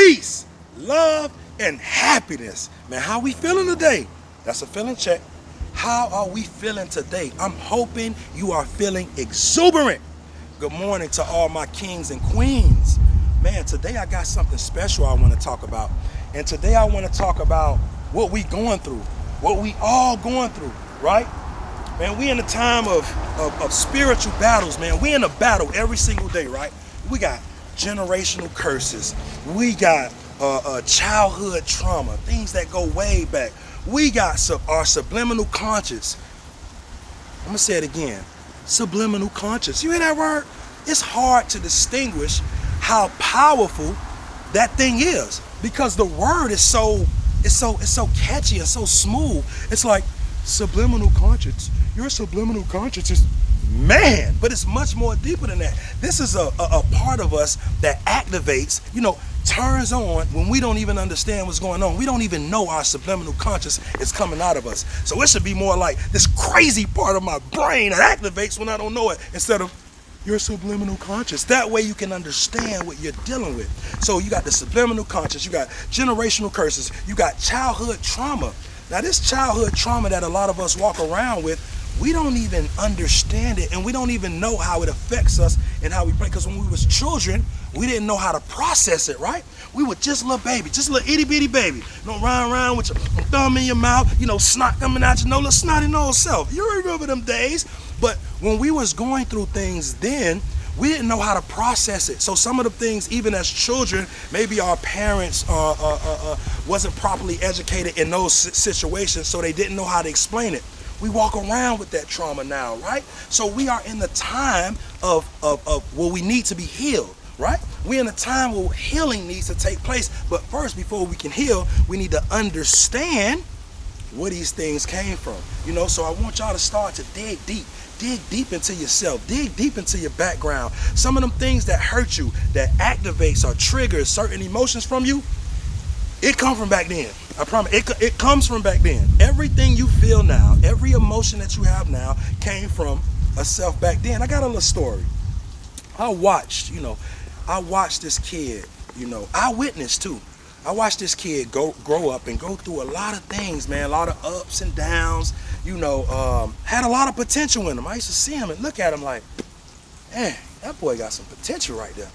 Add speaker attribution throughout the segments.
Speaker 1: peace, love, and happiness. Man, how we feeling today? That's a feeling check. How are we feeling today? I'm hoping you are feeling exuberant. Good morning to all my kings and queens. Man, today I got something special I want to talk about. And today I want to talk about what we going through, what we all going through, right? Man, we in a time of spiritual battles, man. We in a battle every single day, right? We got generational curses. We got childhood trauma, things that go way back. We got our subliminal conscious. I'm gonna say it again. Subliminal conscious. You hear that word? It's hard to distinguish how powerful that thing is because the word is so catchy and so smooth. It's like subliminal conscious. Your subliminal conscious is man, but it's much more deeper than that. This is a part of us that activates, turns on when we don't even understand what's going on. We don't even know our subliminal conscious is coming out of us. So it should be more like this crazy part of my brain that activates when I don't know it instead of your subliminal conscious. That way you can understand what you're dealing with. So you got the subliminal conscious, you got generational curses, you got childhood trauma. Now this childhood trauma that a lot of us walk around with, we don't even understand it and we don't even know how it affects us and how we play. Because when we was children, we didn't know how to process it, right? We were just little baby, just a little itty bitty baby. Run around with your thumb in your mouth, snot coming out your nose, little snotty nose self. You remember them days. But when we was going through things then, we didn't know how to process it. So some of the things, even as children, maybe our parents wasn't properly educated in those situations, so they didn't know how to explain it. We walk around with that trauma now, right? So we are in the time of where we need to be healed, right? We're in a time where healing needs to take place. But first, before we can heal, we need to understand where these things came from. So I want y'all to start to dig deep into yourself, dig deep into your background. Some of them things that hurt you, that activates or triggers certain emotions from you, it come from back then. I promise. It comes from back then. Everything you feel now, every emotion that you have now came from a self back then. I got a little story. I watched this kid, I witnessed too. I watched this kid grow up and go through a lot of things, man, a lot of ups and downs, had a lot of potential in him. I used to see him and look at him like, man, that boy got some potential right there.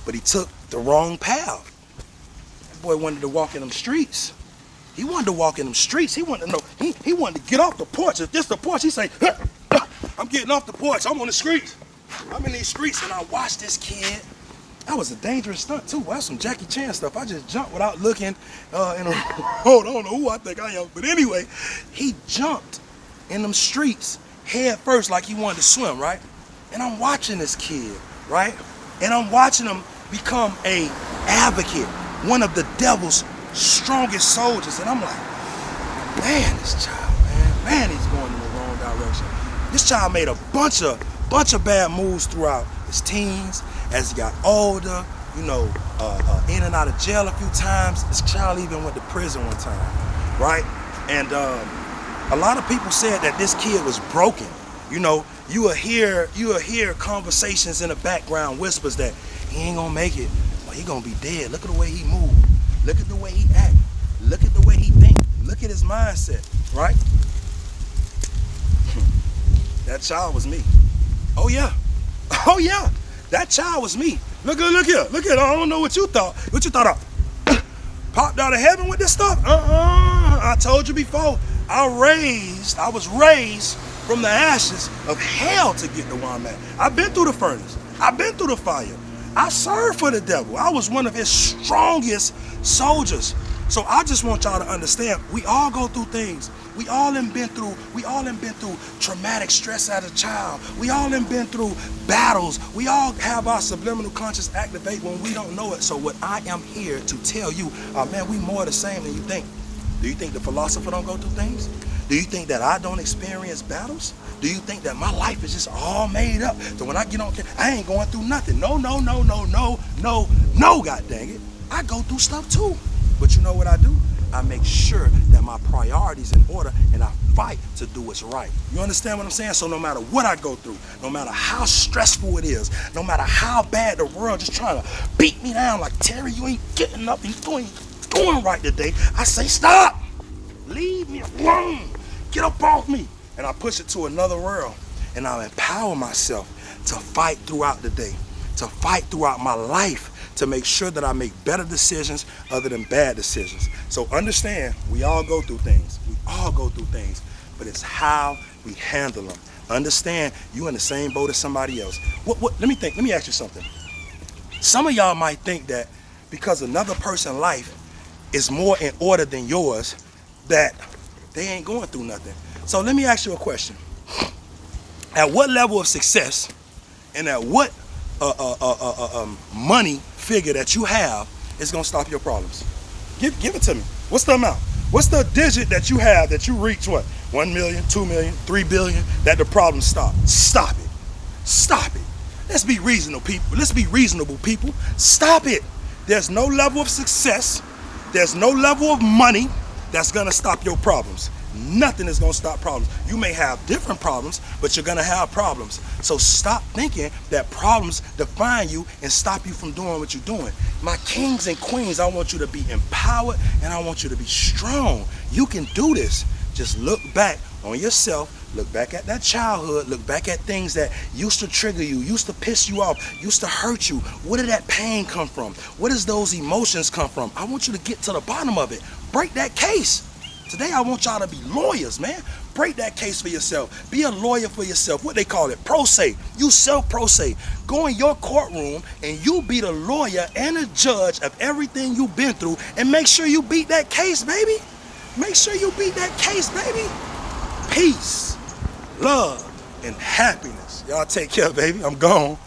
Speaker 1: But he took the wrong path. That boy wanted to walk in them streets. He wanted to walk in them streets. He wanted to know, he wanted to get off the porch. If this the porch, he say, I'm getting off the porch. I'm on the streets. I'm in these streets. And I watched this kid. That was a dangerous stunt too. That's some Jackie Chan stuff. I just jumped without looking in a road. I don't know who I think I am. But anyway, he jumped in them streets head first like he wanted to swim, right? And I'm watching this kid, right? And I'm watching him become a advocate, one of the devil's strongest soldiers. And I'm like, man, this child, man, he's going in the wrong direction. This child made a bunch of bad moves throughout his teens. As he got older, in and out of jail a few times. This child even went to prison one time, right? And a lot of people said that this kid was broken. You will hear conversations in the background, whispers that he ain't gonna make it, or he gonna be dead. Look at the way he moved. Look at the way he act. Look at the way he think. Look at his mindset, right? That child was me. Oh yeah. Oh yeah. That child was me. Look here. I don't know what you thought. What you thought I popped out of heaven with this stuff? I told you before. I was raised from the ashes of hell to get to where I'm at. I've been through the furnace. I've been through the fire. I served for the devil. I was one of his strongest soldiers. So I just want y'all to understand, we all go through things. We all have been through traumatic stress as a child. We all have been through battles. We all have our subliminal conscious activate when we don't know it. So what I am here to tell you, man, we more the same than you think. Do you think the philosopher don't go through things? Do you think that I don't experience battles? Do you think that my life is just all made up? So when I get on, I ain't going through nothing. No, God dang it. I go through stuff too. But you know what I do? I make sure that my priorities in order and I fight to do what's right. You understand what I'm saying? So no matter what I go through, no matter how stressful it is, no matter how bad the world is trying to beat me down like, Terry, you ain't getting up and you ain't doing right today, I say, stop, leave me alone, get up off me. And I push it to another world, and I empower myself to fight throughout the day, to fight throughout my life, to make sure that I make better decisions other than bad decisions. So understand, we all go through things. We all go through things, but it's how we handle them. Understand, you in the same boat as somebody else. Let me ask you something. Some of y'all might think that because another person's life is more in order than yours, that they ain't going through nothing. So let me ask you a question. At what level of success and at what money figure that you have is gonna stop your problems? Give it to me. What's the amount? What's the digit that you have that you reach what? 1 million, 2 million, 3 billion, that the problem stop? Stop it. Stop it. Let's be reasonable, people. Let's be reasonable, people. Stop it. There's no level of success. There's no level of money that's gonna stop your problems. Nothing is gonna stop problems. You may have different problems, but you're gonna have problems. So stop thinking that problems define you and stop you from doing what you're doing. My kings and queens, I want you to be empowered and I want you to be strong. You can do this. Just look back on yourself, look back at that childhood, look back at things that used to trigger you, used to piss you off, used to hurt you. Where did that pain come from? Where does those emotions come from? I want you to get to the bottom of it. Break that case. Today I want y'all to be lawyers, man. Break that case for yourself. Be a lawyer for yourself. What they call it, pro se. You self pro se. Go in your courtroom and you be the lawyer and a judge of everything you've been through, and make sure you beat that case, baby. Make sure you beat that case, baby. Peace, love, and happiness. Y'all take care, baby. I'm gone.